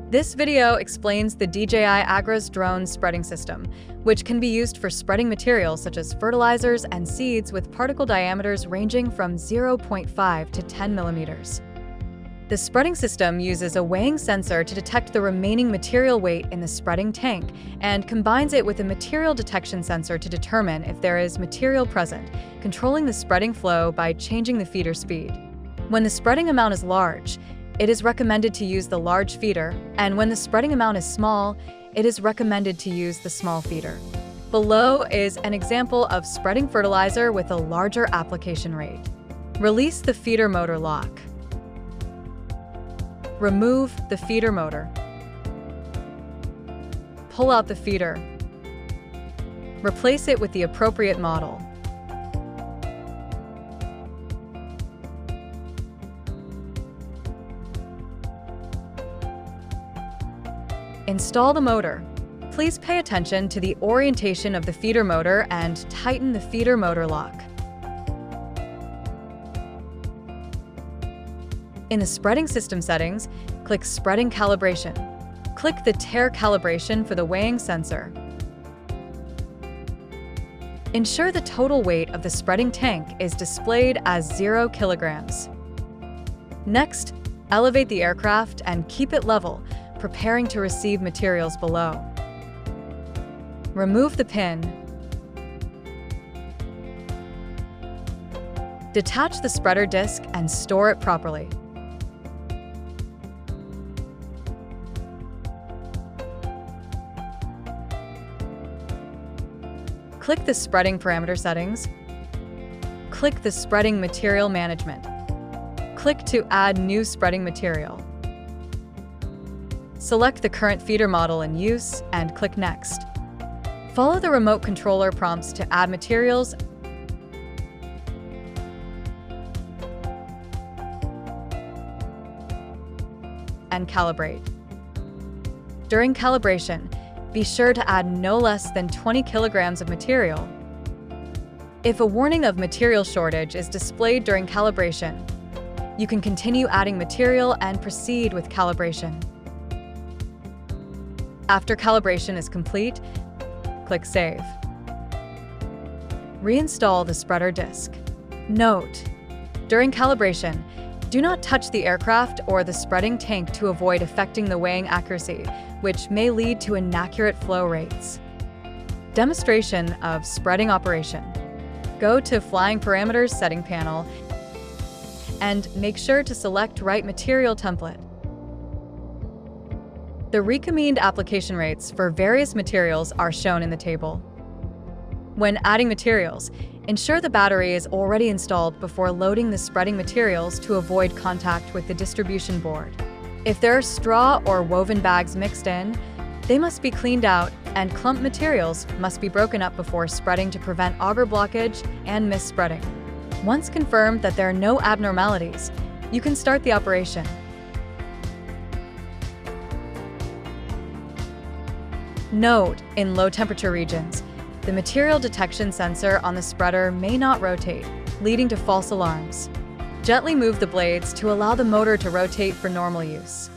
This video explains the DJI Agras drone spreading system, which can be used for spreading materials such as fertilizers and seeds with particle diameters ranging from 0.5 to 10 millimeters. The spreading system uses a weighing sensor to detect the remaining material weight in the spreading tank and combines it with a material detection sensor to determine if there is material present, controlling the spreading flow by changing the feeder speed. When the spreading amount is large, it is recommended to use the large feeder, and when the spreading amount is small, it is recommended to use the small feeder. Below is an example of spreading fertilizer with a larger application rate. Release the feeder motor lock. Remove the feeder motor. Pull out the feeder. Replace it with the appropriate model. Install the motor. Please pay attention to the orientation of the feeder motor and tighten the feeder motor lock. In the spreading system settings, click Spreading Calibration. Click the Tare Calibration for the weighing sensor. Ensure the total weight of the spreading tank is displayed as 0 kilograms. Next, elevate the aircraft and keep it level, preparing to receive materials below. Remove the pin. Detach the spreader disc and store it properly. Click the spreading parameter settings. Click the spreading material management. Click to add new spreading material. Select the current feeder model in use and click Next. Follow the remote controller prompts to add materials and calibrate. During calibration, be sure to add no less than 20 kilograms of material. If a warning of material shortage is displayed during calibration, you can continue adding material and proceed with calibration. After calibration is complete, click Save. Reinstall the spreader disc. Note: during calibration, do not touch the aircraft or the spreading tank to avoid affecting the weighing accuracy, which may lead to inaccurate flow rates. Demonstration of spreading operation. Go to Flying Parameters setting panel and make sure to select right material template. The recommended application rates for various materials are shown in the table. When adding materials, ensure the battery is already installed before loading the spreading materials to avoid contact with the distribution board. If there are straw or woven bags mixed in, they must be cleaned out, and clump materials must be broken up before spreading to prevent auger blockage and misspreading. Once confirmed that there are no abnormalities, you can start the operation. Note: in low temperature regions, the material detection sensor on the spreader may not rotate, leading to false alarms. Gently move the blades to allow the motor to rotate for normal use.